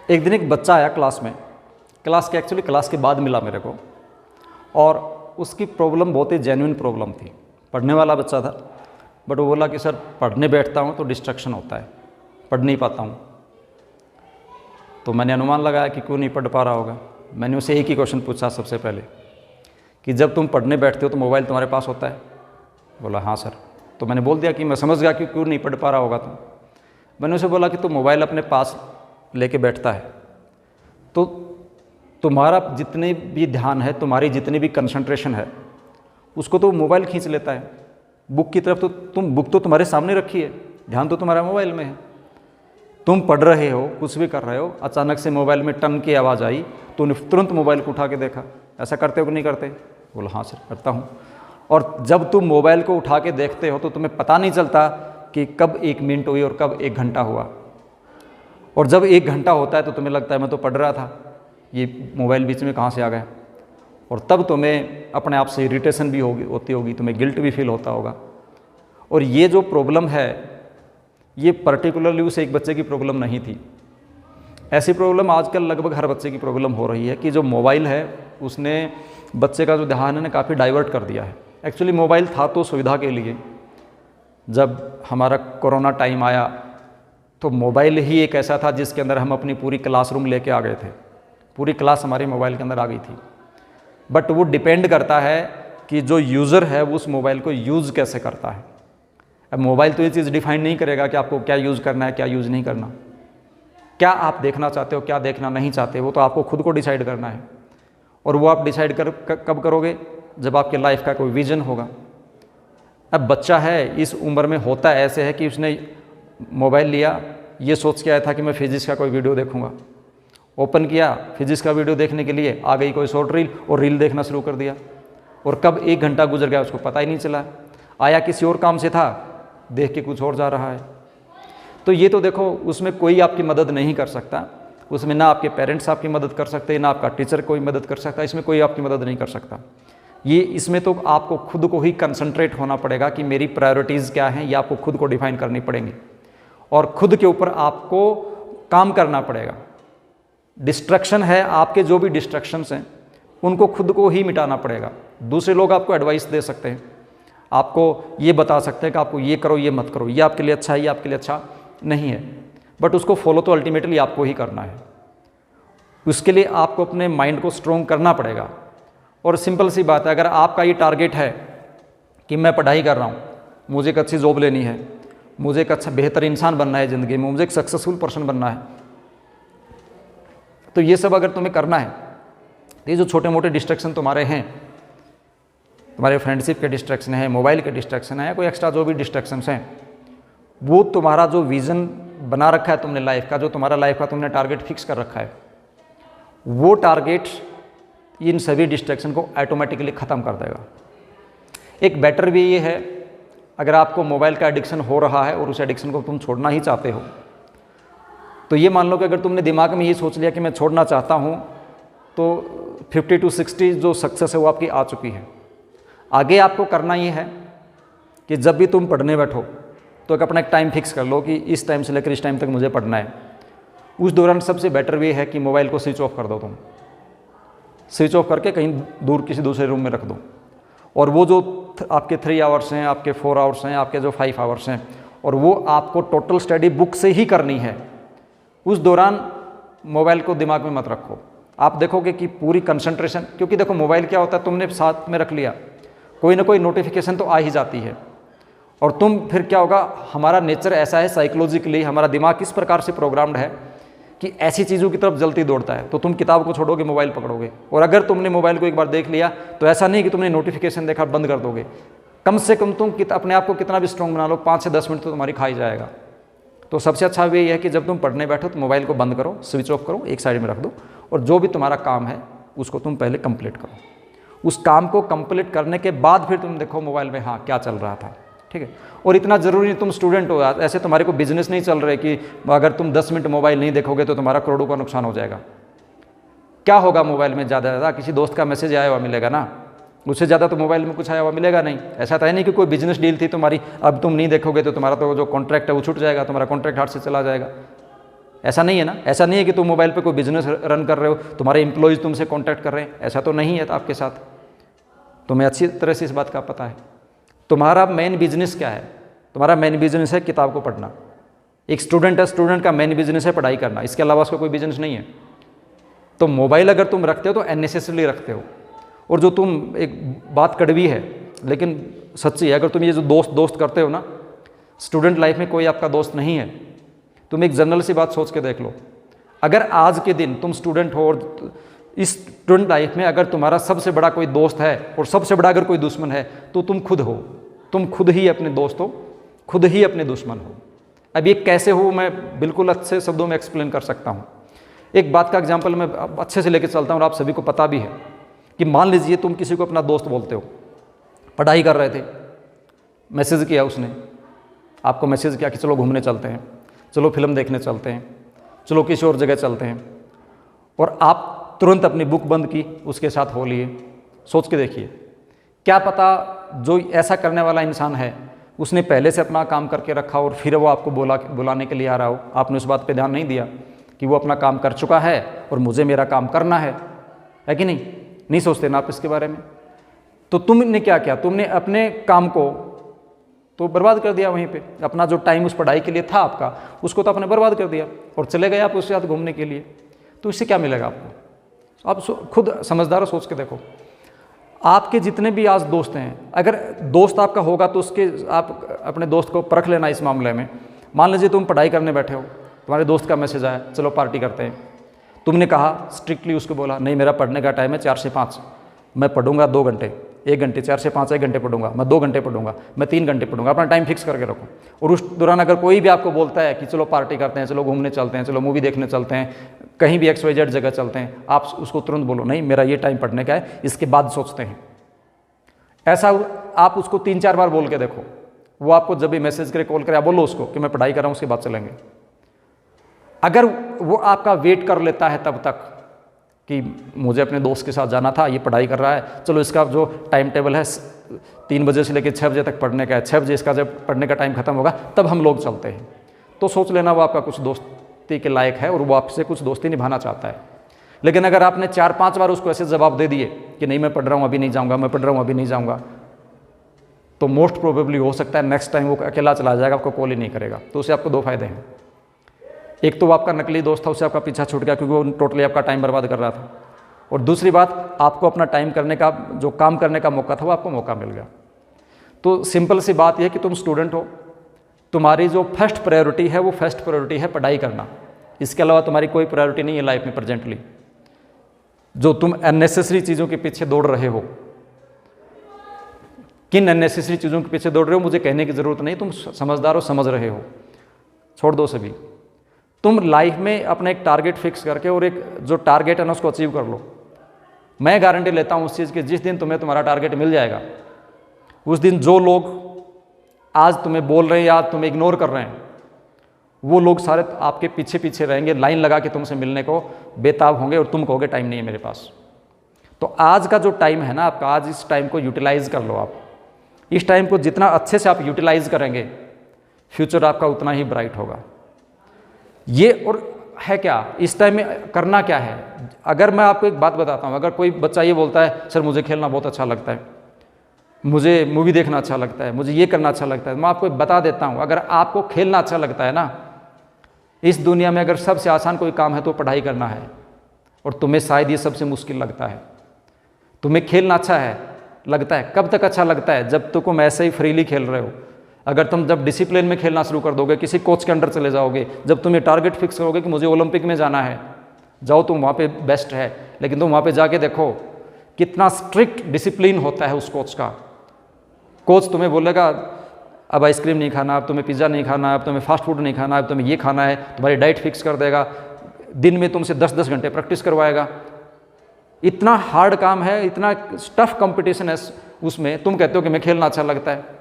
एक दिन एक बच्चा आया क्लास में, क्लास के बाद मिला मेरे को, और उसकी प्रॉब्लम बहुत ही जेन्युइन प्रॉब्लम थी। पढ़ने वाला बच्चा था, बट वो बोला कि सर पढ़ने बैठता हूँ तो डिस्ट्रैक्शन होता है, पढ़ नहीं पाता हूँ। तो मैंने अनुमान लगाया कि क्यों नहीं पढ़ पा रहा होगा। मैंने उसे एक ही क्वेश्चन पूछा सबसे पहले कि जब तुम पढ़ने बैठते हो तो मोबाइल तुम्हारे पास होता है? बोला हाँ सर। तो मैंने बोल दिया कि मैं समझ गया कि क्यों नहीं पढ़ पा रहा होगा तुम। मैंने उसे बोला कि तुम मोबाइल अपने पास लेके बैठता है तो तुम्हारा जितने भी ध्यान है, तुम्हारी जितनी भी कंसंट्रेशन है, उसको तो मोबाइल खींच लेता है। बुक की तरफ तो बुक तो तुम्हारे सामने रखी है, ध्यान तो तुम्हारा मोबाइल में है। तुम पढ़ रहे हो, कुछ भी कर रहे हो, अचानक से मोबाइल में टन की आवाज़ आई तो तुरंत मोबाइल को उठा के देखा। ऐसा करते हो कि नहीं करते? बोला हाँ सर करता हूँ। और जब तुम मोबाइल को उठा के देखते हो तो तुम्हें पता नहीं चलता कि कब 1 मिनट हुई और कब 1 घंटा हुआ। और जब 1 घंटा होता है तो तुम्हें लगता है मैं तो पढ़ रहा था, ये मोबाइल बीच में कहाँ से आ गया। और तब तुम्हें अपने आप से इरिटेशन भी होती होगी, तुम्हें गिल्ट भी फील होता होगा। और ये जो प्रॉब्लम है, ये पर्टिकुलरली उस एक बच्चे की प्रॉब्लम नहीं थी। ऐसी प्रॉब्लम आजकल लगभग हर बच्चे की प्रॉब्लम हो रही है कि जो मोबाइल है उसने बच्चे का जो ध्यान है ना काफ़ी डाइवर्ट कर दिया है। एक्चुअली मोबाइल था तो सुविधा के लिए। जब हमारा कोरोना टाइम आया तो मोबाइल ही एक ऐसा था जिसके अंदर हम अपनी पूरी क्लासरूम लेके आ गए थे, पूरी क्लास हमारी मोबाइल के अंदर आ गई थी। बट वो डिपेंड करता है कि जो यूज़र है वो उस मोबाइल को यूज़ कैसे करता है। अब मोबाइल तो ये चीज़ डिफाइन नहीं करेगा कि आपको क्या यूज़ करना है, क्या यूज़ नहीं करना, क्या आप देखना चाहते हो, क्या देखना नहीं चाहते, वो तो आपको खुद को डिसाइड करना है। और वो आप डिसाइड कब करोगे? जब आपके लाइफ का कोई विजन होगा। अब बच्चा है, इस उम्र में होता ऐसे है कि उसने मोबाइल लिया, ये सोच के आया था कि मैं फिजिक्स का कोई वीडियो देखूंगा, ओपन किया, फिजिक्स का वीडियो देखने के लिए आ गई कोई शॉर्ट रील और रील देखना शुरू कर दिया। और कब 1 घंटा गुजर गया उसको पता ही नहीं चला। आया किसी और काम से था, देख के कुछ और जा रहा है। तो ये तो देखो, उसमें कोई आपकी मदद नहीं कर सकता, उसमें ना आपके पेरेंट्स आपकी मदद कर सकते, ना आपका टीचर कोई मदद कर सकता, इसमें कोई आपकी मदद नहीं कर सकता। इसमें तो आपको खुद को ही कंसंट्रेट होना पड़ेगा कि मेरी प्रायोरिटीज़ क्या हैं, ये आपको खुद को डिफाइन करनी पड़ेंगी और खुद के ऊपर आपको काम करना पड़ेगा। डिस्ट्रैक्शन है, आपके जो भी डिस्ट्रैक्शंस हैं उनको खुद को ही मिटाना पड़ेगा। दूसरे लोग आपको एडवाइस दे सकते हैं, आपको ये बता सकते हैं कि आपको ये करो, ये मत करो, ये आपके लिए अच्छा है, ये आपके लिए अच्छा नहीं है, बट उसको फॉलो तो अल्टीमेटली आपको ही करना है। उसके लिए आपको अपने माइंड को स्ट्रॉन्ग करना पड़ेगा। और सिंपल सी बात है, अगर आपका ये टारगेट है कि मैं पढ़ाई कर रहा हूँ, मुझे एक अच्छी जॉब लेनी है, मुझे एक अच्छा बेहतर इंसान बनना है ज़िंदगी में, मुझे एक सक्सेसफुल पर्सन बनना है, तो ये सब अगर तुम्हें करना है, ये जो छोटे मोटे डिस्ट्रैक्शन तुम्हारे हैं, तुम्हारे फ्रेंडशिप के डिस्ट्रैक्शन है, मोबाइल के डिस्ट्रैक्शन है, कोई एक्स्ट्रा जो भी डिस्ट्रैक्शंस हैं, वो तुम्हारा जो विज़न बना रखा है तुमने लाइफ का, जो तुम्हारा लाइफ का तुमने टारगेट फिक्स कर रखा है, वो टारगेट इन सभी डिस्ट्रैक्शन को ऑटोमेटिकली ख़त्म कर देगा। एक बेटर वे ये है, अगर आपको मोबाइल का एडिक्शन हो रहा है और उस एडिक्शन को तुम छोड़ना ही चाहते हो, तो ये मान लो कि अगर तुमने दिमाग में ये सोच लिया कि मैं छोड़ना चाहता हूँ, तो 50 to 60 जो सक्सेस है वो आपकी आ चुकी है। आगे आपको करना ये है कि जब भी तुम पढ़ने बैठो तो अपना एक टाइम फिक्स कर लो कि इस टाइम से लेकर इस टाइम तक मुझे पढ़ना है। उस दौरान सबसे बेटर वे है कि मोबाइल को स्विच ऑफ कर दो। तुम स्विच ऑफ करके कहीं दूर किसी दूसरे रूम में रख दो, और वो जो आपके 3 आवर्स हैं, आपके 4 आवर्स हैं, आपके जो 5 आवर्स हैं, और वो आपको टोटल स्टडी बुक से ही करनी है। उस दौरान मोबाइल को दिमाग में मत रखो। आप देखोगे कि पूरी कंसंट्रेशन, क्योंकि देखो मोबाइल क्या होता है, तुमने साथ में रख लिया, कोई ना कोई नोटिफिकेशन तो आ ही जाती है, और तुम फिर क्या होगा, हमारा नेचर ऐसा है, साइकोलॉजिकली हमारा दिमाग इस प्रकार से प्रोग्राम्ड है कि ऐसी चीज़ों की तरफ जल्दी दौड़ता है। तो तुम किताब को छोड़ोगे, मोबाइल पकड़ोगे, और अगर तुमने मोबाइल को एक बार देख लिया तो ऐसा नहीं कि तुमने नोटिफिकेशन देखा बंद कर दोगे। कम से कम तुम अपने आप को कितना भी स्ट्रॉन्ग बना लो, 5 से 10 मिनट तो तुम्हारी खा ही जाएगा। तो सबसे अच्छा वे ये है कि जब तुम पढ़ने बैठो तो मोबाइल को बंद करो, स्विच ऑफ करो, एक साइड में रख दो, और जो भी तुम्हारा काम है उसको तुम पहले कंप्लीट करो। उस काम को कंप्लीट करने के बाद फिर तुम देखो मोबाइल में हाँ क्या चल रहा था, ठीक है। और इतना ज़रूरी नहीं तुम स्टूडेंट हो, ऐसे तुम्हारे को बिजनेस नहीं चल रहे कि अगर तुम 10 मिनट मोबाइल नहीं देखोगे तो तुम्हारा करोड़ों का नुकसान हो जाएगा। क्या होगा मोबाइल में ज़्यादा से ज़्यादा, किसी दोस्त का मैसेज आया हुआ मिलेगा ना, उससे ज़्यादा तो मोबाइल में कुछ आया हुआ मिलेगा नहीं। ऐसा तो है नहीं कि कोई बिजनेस डील थी तुम्हारी, अब तुम नहीं देखोगे तो तुम्हारा तो जो कॉन्ट्रैक्ट है वो छूट जाएगा, तुम्हारा कॉन्ट्रैक्ट हाथ से चला जाएगा। ऐसा नहीं है ना, ऐसा नहीं है कि तुम मोबाइल पे कोई बिजनेस रन कर रहे हो, तुम्हारे एम्प्लॉयज़ तुमसे कांटेक्ट कर रहे हैं, ऐसा तो नहीं है आपके साथ। तुम्हें अच्छी तरह से इस बात का पता है। तुम्हारा मेन बिजनेस क्या है? तुम्हारा मेन बिजनेस है किताब को पढ़ना। एक स्टूडेंट है, स्टूडेंट का मेन बिजनेस है पढ़ाई करना, इसके अलावा उसका कोई बिजनेस नहीं है। तो मोबाइल अगर तुम रखते हो तो अननेसेसरली रखते हो। और जो तुम, एक बात कड़वी है लेकिन सच्ची है, अगर तुम ये जो दोस्त करते हो ना, स्टूडेंट लाइफ में कोई आपका दोस्त नहीं है। तुम एक जनरल सी बात सोच के देख लो, अगर आज के दिन तुम स्टूडेंट हो और इस स्टूडेंट लाइफ में अगर तुम्हारा सबसे बड़ा कोई दोस्त है और सबसे बड़ा अगर कोई दुश्मन है तो तुम खुद हो। तुम खुद ही अपने दोस्त हो, खुद ही अपने दुश्मन हो। अब ये कैसे हो मैं बिल्कुल अच्छे शब्दों में एक्सप्लेन कर सकता हूँ। एक बात का एग्जाम्पल मैं अच्छे से लेकर चलता हूँ और आप सभी को पता भी है कि मान लीजिए तुम किसी को अपना दोस्त बोलते हो, पढ़ाई कर रहे थे, मैसेज किया उसने, आपको मैसेज किया कि चलो घूमने चलते हैं, चलो फिल्म देखने चलते हैं, चलो किसी और जगह चलते हैं, और आप तुरंत अपनी बुक बंद की, उसके साथ हो लिए। सोच के देखिए, क्या पता जो ऐसा करने वाला इंसान है उसने पहले से अपना काम करके रखा और फिर वो आपको बुलाने के लिए आ रहा हो। आपने उस बात पे ध्यान नहीं दिया कि वो अपना काम कर चुका है और मुझे मेरा काम करना है कि नहीं? नहीं सोचते ना आप इसके बारे में। तो तुमने क्या किया? तुमने अपने काम को तो बर्बाद कर दिया वहीं पे। अपना जो टाइम उस पढ़ाई के लिए था आपका, उसको तो आपने बर्बाद कर दिया और चले गए आप उसके साथ घूमने के लिए। तो इससे क्या मिलेगा आपको? आप खुद समझदार हो, सोच के देखो। आपके जितने भी आज दोस्त हैं, अगर दोस्त आपका होगा तो उसके आप अपने दोस्त को परख लेना इस मामले में। मान लीजिए तुम पढ़ाई करने बैठे हो, तुम्हारे दोस्त का मैसेज आया, चलो पार्टी करते हैं। तुमने कहा, स्ट्रिक्टली उसको बोला, नहीं मेरा पढ़ने का टाइम है 4 से 5, मैं पढ़ूंगा 2 घंटे, 1 घंटे, 4 से 5 1 घंटे पढ़ूंगा, मैं 2 घंटे पढ़ूंगा, मैं 3 घंटे पढ़ूंगा। अपना टाइम फिक्स करके रखो। और उस दौरान अगर कोई भी आपको बोलता है कि चलो पार्टी करते हैं, चलो घूमने चलते हैं, चलो मूवी देखने चलते हैं, कहीं भी XYZ जगह चलते हैं, आप उसको तुरंत बोलो, नहीं मेरा ये टाइम पढ़ने का है, इसके बाद सोचते हैं। ऐसा आप उसको 3-4 बार बोल के देखो। वो आपको जब भी मैसेज करे, कॉल करे, आप बोलो उसको कि मैं पढ़ाई कर रहा हूँ, उसके बाद चलेंगे। अगर वो आपका वेट कर लेता है तब तक कि मुझे अपने दोस्त के साथ जाना था, ये पढ़ाई कर रहा है, चलो इसका जो टाइम टेबल है 3 बजे से लेकर 6 बजे तक पढ़ने का है, 6 बजे इसका जब पढ़ने का टाइम खत्म होगा तब हम लोग चलते हैं, तो सोच लेना वो आपका कुछ दोस्ती के लायक है और वो आपसे कुछ दोस्ती निभाना चाहता है। लेकिन अगर आपने 4-5 बार उसको ऐसे जवाब दे दिए कि नहीं मैं पढ़ रहा हूँ अभी नहीं जाऊँगा, मैं पढ़ रहा हूँ अभी नहीं जाऊँगा, तो मोस्ट प्रोबेबली हो सकता है नेक्स्ट टाइम वो अकेला चला जाएगा, आपको कॉल ही नहीं करेगा। तो उससे आपको 2 फायदे हैं। एक तो वो आपका नकली दोस्त था, उससे आपका पीछा छूट गया क्योंकि वो टोटली आपका टाइम बर्बाद कर रहा था। और दूसरी बात, आपको अपना टाइम करने का, जो काम करने का मौका था, वो आपको मौका मिल गया। तो सिंपल सी बात यह कि तुम स्टूडेंट हो, तुम्हारी जो फर्स्ट प्रायोरिटी है वो फर्स्ट प्रायोरिटी है पढ़ाई करना। इसके अलावा तुम्हारी कोई प्रायोरिटी नहीं है लाइफ में प्रेजेंटली। जो तुम अननेसेसरी चीज़ों के पीछे दौड़ रहे हो, किन अननेसेसरी चीज़ों के पीछे दौड़ रहे हो मुझे कहने की ज़रूरत नहीं, तुम समझदार हो, समझ रहे हो, छोड़ दो सभी। तुम लाइफ में अपना एक टारगेट फिक्स करके और एक जो टारगेट है ना उसको अचीव कर लो। मैं गारंटी लेता हूँ उस चीज़ की, जिस दिन तुम्हें तुम्हारा टारगेट मिल जाएगा, उस दिन जो लोग आज तुम्हें बोल रहे हैं या तुम्हें इग्नोर कर रहे हैं, वो लोग सारे आपके पीछे पीछे रहेंगे, लाइन लगा के तुमसे मिलने को बेताब होंगे और तुम कहोगे टाइम नहीं है मेरे पास। तो आज का जो टाइम है ना आपका, आज इस टाइम को यूटिलाइज कर लो। आप इस टाइम को जितना अच्छे से आप यूटिलाइज करेंगे, फ्यूचर आपका उतना ही ब्राइट होगा। ये और है क्या, इस टाइम में करना क्या है? अगर मैं आपको एक बात बताता हूँ, अगर कोई बच्चा ये बोलता है सर मुझे खेलना बहुत अच्छा लगता है, मुझे मूवी देखना अच्छा लगता है, मुझे ये करना अच्छा लगता है, मैं आपको बता देता हूँ, अगर आपको खेलना अच्छा लगता है ना, इस दुनिया में अगर सबसे आसान कोई काम है तो पढ़ाई करना है। और तुम्हें शायद ये सबसे मुश्किल लगता है। तुम्हें खेलना अच्छा है लगता है, कब तक अच्छा लगता है? जब तक तुम ऐसे ही फ्रीली खेल रहे हो। अगर तुम जब डिसिप्लिन में खेलना शुरू कर दोगे, किसी कोच के अंडर चले जाओगे, जब तुम ये टारगेट फिक्स करोगे कि मुझे ओलंपिक में जाना है, जाओ तुम वहाँ पे बेस्ट है, लेकिन तुम वहाँ पे जाके देखो कितना स्ट्रिक्ट डिसिप्लिन होता है उस कोच का। कोच तुम्हें बोलेगा अब आइसक्रीम नहीं खाना, अब तुम्हें पिज़्ज़ा नहीं खाना, अब तुम्हें फास्ट फूड नहीं खाना, अब तुम्हें ये खाना है, तुम्हारी डाइट फिक्स कर देगा, दिन में तुमसे 10-10 घंटे प्रैक्टिस करवाएगा। इतना हार्ड काम है, इतना टफ कंपटीशन है उसमें, तुम कहते हो कि मैं खेलना अच्छा लगता है।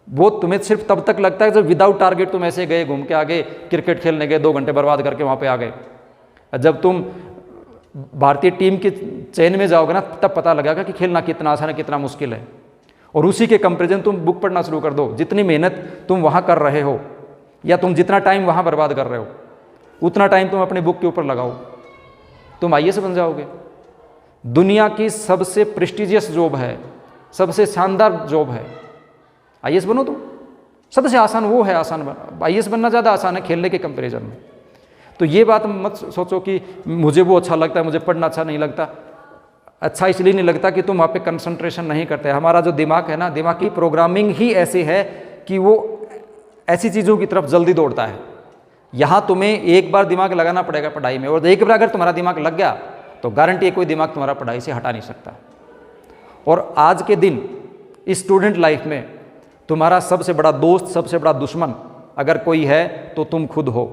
वो तुम्हें सिर्फ तब तक लगता है जब विदाउट टारगेट तुम ऐसे गए, घूम के आ गए, क्रिकेट खेलने गए, 2 घंटे बर्बाद करके वहाँ पे आ गए। जब तुम भारतीय टीम के चयन में जाओगे ना, तब पता लगेगा कि खेलना कितना आसान है, कितना मुश्किल है। और उसी के कंपेरिजन तुम बुक पढ़ना शुरू कर दो। जितनी मेहनत तुम वहाँ कर रहे हो या तुम जितना टाइम वहाँ बर्बाद कर रहे हो, उतना टाइम तुम अपनी बुक के ऊपर लगाओ, तुम आईएएस बन जाओगे। दुनिया की सबसे प्रेस्टिजियस जॉब है, सबसे शानदार जॉब है, आईएएस बनो तुम। सबसे आसान वो है, आईएएस बनना ज़्यादा आसान है खेलने के कंपैरिजन में। तो ये बात मत सोचो कि मुझे वो अच्छा लगता है, मुझे पढ़ना अच्छा नहीं लगता। अच्छा इसलिए नहीं लगता कि तुम वहाँ पे कंसंट्रेशन नहीं करते। हमारा जो दिमाग है ना, दिमाग की प्रोग्रामिंग ही ऐसी है कि वो ऐसी चीज़ों की तरफ जल्दी दौड़ता है। यहाँ तुम्हें एक बार दिमाग लगाना पड़ेगा पढ़ाई में, और एक बार अगर तुम्हारा दिमाग लग गया तो गारंटी है कोई दिमाग तुम्हारा पढ़ाई से हटा नहीं सकता। और आज के दिन स्टूडेंट लाइफ में तुम्हारा सबसे बड़ा दोस्त, सबसे बड़ा दुश्मन अगर कोई है तो तुम खुद हो।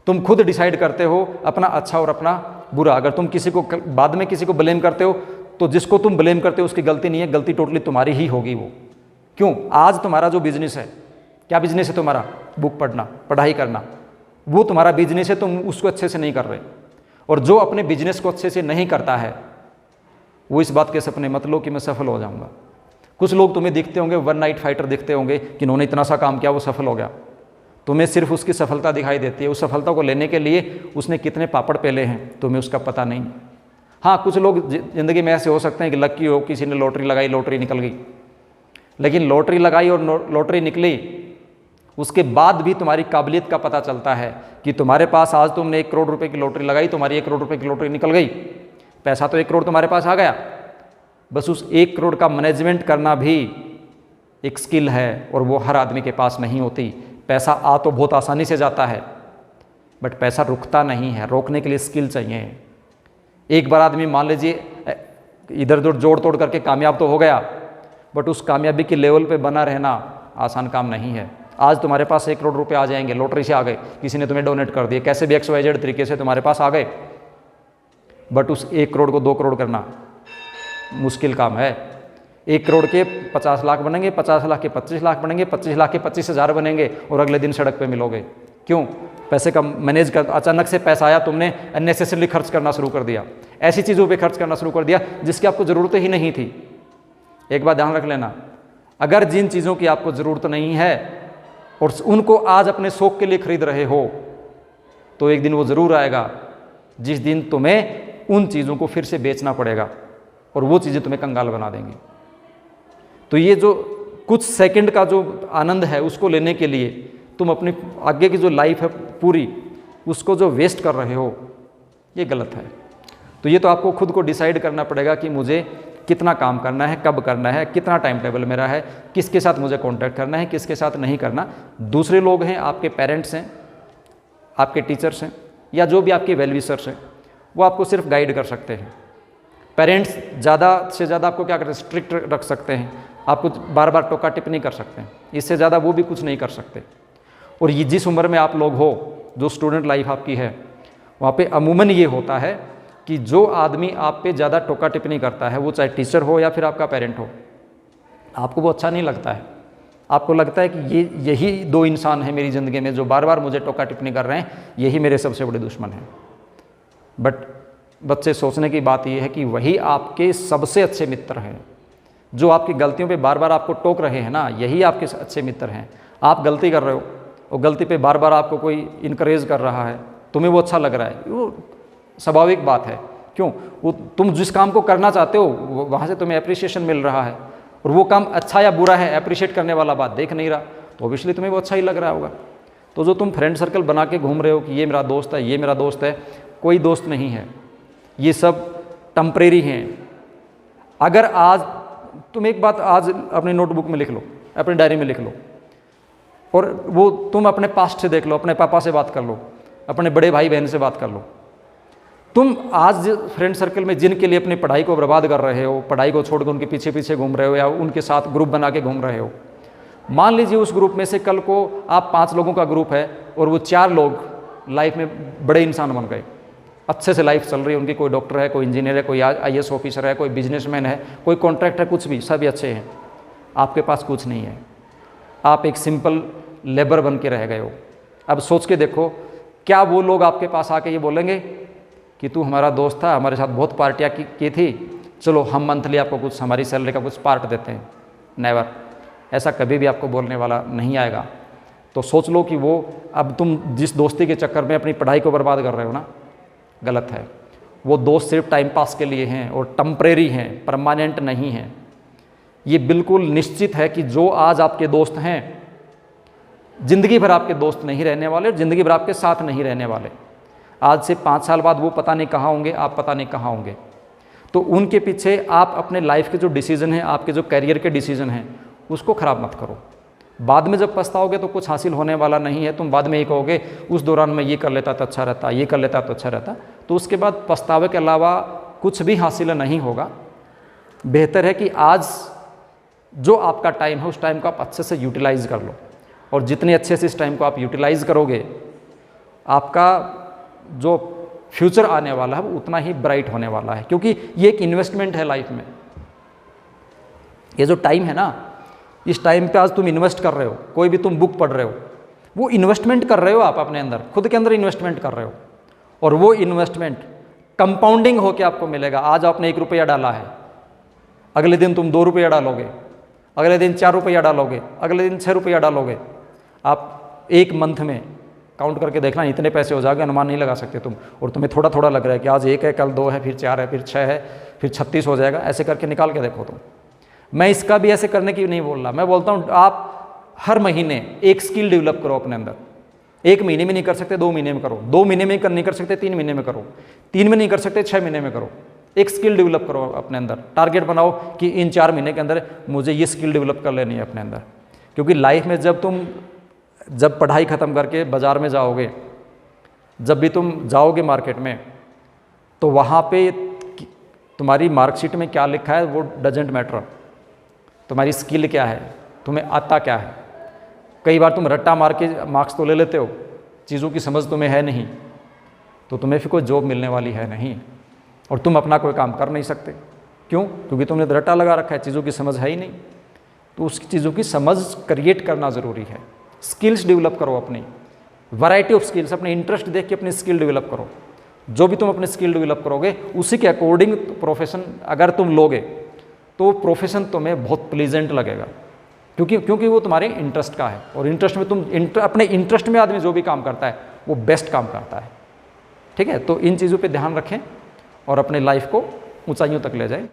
तुम खुद डिसाइड करते हो अपना अच्छा और अपना बुरा। अगर तुम किसी को बाद में किसी को ब्लेम करते हो तो जिसको तुम ब्लेम करते हो उसकी गलती नहीं है, गलती टोटली तुम्हारी ही होगी वो। क्यों? आज तुम्हारा जो बिजनेस है, क्या बिजनेस है तुम्हारा? बुक पढ़ना, पढ़ाई करना, वो तुम्हारा बिजनेस है, तुम उसको अच्छे से नहीं कर रहे। और जो अपने बिजनेस को अच्छे से नहीं करता है वो इस बात के सपने मत लो कि मैं सफल हो जाऊंगा। कुछ लोग तुम्हें दिखते होंगे, वन नाइट फाइटर दिखते होंगे कि उन्होंने इतना सा काम किया वो सफल हो गया। तुम्हें सिर्फ उसकी सफलता दिखाई देती है, उस सफलता को लेने के लिए उसने कितने पापड़ पेले हैं तुम्हें उसका पता नहीं। हाँ, कुछ लोग ज़िंदगी में ऐसे हो सकते हैं कि लकी हो, किसी ने लॉटरी लगाई, लॉटरी निकल गई। लेकिन लॉटरी लगाई और लॉटरी निकली, उसके बाद भी तुम्हारी काबिलियत का पता चलता है कि तुम्हारे पास आज तुमने 1 करोड़ रुपए की लॉटरी लगाई, तुम्हारी 1 करोड़ रुपए की लॉटरी निकल गई, पैसा तो 1 करोड़ तुम्हारे पास आ गया। बस उस 1 करोड़ का मैनेजमेंट करना भी एक स्किल है और वो हर आदमी के पास नहीं होती। पैसा आ तो बहुत आसानी से जाता है, बट पैसा रुकता नहीं है, रोकने के लिए स्किल चाहिए। एक बार आदमी मान लीजिए इधर उधर जोड़ तोड़ करके कामयाब तो हो गया, बट उस कामयाबी के लेवल पे बना रहना आसान काम नहीं है। आज तुम्हारे पास 1 करोड़ रुपए आ जाएंगे, लॉटरी से आ गए, किसी ने तुम्हें डोनेट कर दिए, कैसे भी XYZ तरीके से तुम्हारे पास आ गए, बट उस 1 करोड़ को 2 करोड़ करना मुश्किल काम है। 1 करोड़ के 50 लाख बनेंगे, 50 लाख के 25 लाख बनेंगे, 25 लाख के 25,000 बनेंगे और अगले दिन सड़क पे मिलोगे। क्यों? पैसे का मैनेज कर, अचानक से पैसा आया, तुमने अननेसेसरली खर्च करना शुरू कर दिया, ऐसी चीज़ों पे खर्च करना शुरू कर दिया जिसकी आपको ज़रूरत ही नहीं थी। एक बात ध्यान रख लेना, अगर जिन चीज़ों की आपको ज़रूरत नहीं है और उनको आज अपने शौक के लिए खरीद रहे हो, तो एक दिन वो ज़रूर आएगा जिस दिन तुम्हें उन चीज़ों को फिर से बेचना पड़ेगा और वो चीज़ें तुम्हें कंगाल बना देंगी। तो ये जो कुछ सेकंड का जो आनंद है उसको लेने के लिए तुम अपनी आगे की जो लाइफ है पूरी उसको जो वेस्ट कर रहे हो, ये गलत है। तो ये तो आपको खुद को डिसाइड करना पड़ेगा कि मुझे कितना काम करना है, कब करना है, कितना टाइम टेबल मेरा है, किसके साथ मुझे कांटेक्ट करना है, किसके साथ नहीं करना। दूसरे लोग हैं, आपके पेरेंट्स हैं, आपके टीचर्स हैं, या जो भी आपके वेल विशर्स हैं, वो आपको सिर्फ गाइड कर सकते हैं। पेरेंट्स ज़्यादा से ज़्यादा आपको क्या करते हैं, स्ट्रिक्ट रख सकते हैं, आपको बार बार टोका टिप्पणी कर सकते हैं, इससे ज़्यादा वो भी कुछ नहीं कर सकते। और ये जिस उम्र में आप लोग हो, जो स्टूडेंट लाइफ आपकी है, वहाँ पे अमूमन ये होता है कि जो आदमी आप पे ज़्यादा टोका टिप्पणी करता है, वो चाहे टीचर हो या फिर आपका पेरेंट हो, आपको वो अच्छा नहीं लगता है। आपको लगता है कि यही 2 इंसान हैं मेरी ज़िंदगी में जो बार बार मुझे टोका टिप्पणी कर रहे हैं, यही मेरे सबसे बड़े दुश्मन हैं। बट बच्चे सोचने की बात यह है कि वही आपके सबसे अच्छे मित्र हैं। जो आपकी गलतियों पे बार बार आपको टोक रहे हैं ना, यही आपके अच्छे मित्र हैं। आप गलती कर रहे हो और गलती पे बार बार आपको कोई इनकरेज कर रहा है, तुम्हें वो अच्छा लग रहा है, वो स्वाभाविक बात है। क्यों? वो तुम जिस काम को करना चाहते हो वहाँ से तुम्हें अप्रिसिएशन मिल रहा है, और वो काम अच्छा या बुरा है, अप्रिशिएट करने वाला बात देख नहीं रहा, तो ऑब्वियसली तुम्हें वो अच्छा ही लग रहा होगा। तो जो तुम फ्रेंड सर्कल बना के घूम रहे हो कि ये मेरा दोस्त है, ये मेरा दोस्त है, कोई दोस्त नहीं है, ये सब टेम्परेरी हैं। अगर आज तुम एक बात आज अपनी नोटबुक में लिख लो, अपनी डायरी में लिख लो, और वो तुम अपने पास्ट से देख लो, अपने पापा से बात कर लो, अपने बड़े भाई बहन से बात कर लो। तुम आज फ्रेंड सर्कल में जिनके लिए अपनी पढ़ाई को बर्बाद कर रहे हो, पढ़ाई को छोड़कर उनके पीछे पीछे घूम रहे हो या उनके साथ ग्रुप बना के घूम रहे हो, मान लीजिए उस ग्रुप में से कल को आप 5 लोगों का ग्रुप है और वो 4 लोग लाइफ में बड़े इंसान बन गए, अच्छे से लाइफ चल रही है उनकी, कोई डॉक्टर है, कोई इंजीनियर है, कोई IAS ऑफिसर है, कोई बिजनेसमैन है, कोई कॉन्ट्रैक्टर है, कुछ भी, सभी अच्छे हैं। आपके पास कुछ नहीं है, आप एक सिंपल लेबर बन के रह गए हो। अब सोच के देखो, क्या वो लोग आपके पास आके ये बोलेंगे कि तू हमारा दोस्त था, हमारे साथ बहुत पार्टियाँ की थी, चलो हम मंथली आपको कुछ हमारी सैलरी का कुछ पार्ट देते हैं? नेवर। ऐसा कभी भी आपको बोलने वाला नहीं आएगा। तो सोच लो कि वो अब तुम जिस दोस्ती के चक्कर में अपनी पढ़ाई को बर्बाद कर रहे हो ना, गलत है। वो दोस्त सिर्फ टाइम पास के लिए हैं और टेम्परेरी हैं, परमानेंट नहीं हैं। ये बिल्कुल निश्चित है कि जो आज आपके दोस्त हैं ज़िंदगी भर आपके दोस्त नहीं रहने वाले और ज़िंदगी भर आपके साथ नहीं रहने वाले। आज से 5 साल बाद वो पता नहीं कहाँ होंगे, आप पता नहीं कहाँ होंगे। तो उनके पीछे आप अपने लाइफ के जो डिसीज़न हैं, आपके जो करियर के डिसीज़न हैं, उसको ख़राब मत करो। बाद में जब पछताओगे तो कुछ हासिल होने वाला नहीं है। तुम बाद में ये कहोगे उस दौरान मैं ये कर लेता तो अच्छा रहता, ये कर लेता तो अच्छा रहता, तो उसके बाद पछतावे के अलावा कुछ भी हासिल नहीं होगा। बेहतर है कि आज जो आपका टाइम है उस टाइम को आप अच्छे से यूटिलाइज़ कर लो, और जितने अच्छे से इस टाइम को आप यूटिलाइज़ करोगे, आपका जो फ्यूचर आने वाला है वो उतना ही ब्राइट होने वाला है। क्योंकि ये एक इन्वेस्टमेंट है लाइफ में। ये जो टाइम है ना, इस टाइम पे आज तुम इन्वेस्ट कर रहे हो, कोई भी तुम बुक पढ़ रहे हो, वो इन्वेस्टमेंट कर रहे हो आप अपने अंदर, खुद के अंदर इन्वेस्टमेंट कर रहे हो, और वो इन्वेस्टमेंट कंपाउंडिंग होकर आपको मिलेगा। आज आपने 1 रुपया डाला है, अगले दिन तुम 2 रुपया डालोगे, अगले दिन 4 रुपया डालोगे, अगले दिन 6 रुपया डालोगे। आप 1 मंथ में काउंट करके देखना, इतने पैसे हो जाएंगे, अनुमान नहीं लगा सकते तुम। और तुम्हें थोड़ा थोड़ा लग रहा है कि आज 1 है, कल 2 है, फिर 4 है, फिर 6 है, फिर 36 हो जाएगा। ऐसे करके निकाल के देखो तुम। मैं इसका भी ऐसे करने की नहीं बोल रहा, मैं बोलता हूँ आप हर महीने एक स्किल डेवलप करो अपने अंदर। 1 महीने में नहीं कर सकते 2 महीने में करो, 2 महीने में नहीं कर सकते 3 महीने में करो, 3 में नहीं कर सकते 6 महीने में करो। एक स्किल डेवलप करो अपने अंदर, टारगेट बनाओ कि इन 4 महीने के अंदर मुझे ये स्किल डेवलप कर लेनी है अपने अंदर। क्योंकि लाइफ में जब पढ़ाई ख़त्म करके बाज़ार में जाओगे, जब भी तुम जाओगे मार्केट में, तो वहाँ पे तुम्हारी मार्कशीट में क्या लिखा है वो डजेंट मैटर। तुम्हारी स्किल क्या है, तुम्हें आता क्या है। कई बार तुम रट्टा मार के मार्क्स तो ले लेते हो, चीज़ों की समझ तुम्हें है नहीं, तो तुम्हें फिर कोई जॉब मिलने वाली है नहीं, और तुम अपना कोई काम कर नहीं सकते। क्यों? क्योंकि तुमने रट्टा लगा रखा है, चीज़ों की समझ है ही नहीं। तो उस चीज़ों की समझ क्रिएट करना ज़रूरी है। स्किल्स डेवलप करो अपनी, वैरायटी ऑफ स्किल्स, अपने इंटरेस्ट देख के अपनी स्किल डेवलप करो। जो भी तुम अपनी स्किल डेवलप करोगे उसी के अकॉर्डिंग प्रोफेशन अगर तुम लोगे तो प्रोफेशन तुम्हें बहुत प्लीजेंट लगेगा। क्योंकि वो तुम्हारे इंटरेस्ट का है, और इंटरेस्ट में तुम अपने इंटरेस्ट में आदमी जो भी काम करता है वो बेस्ट काम करता है। ठीक है, तो इन चीज़ों पे ध्यान रखें और अपने लाइफ को ऊंचाइयों तक ले जाएं।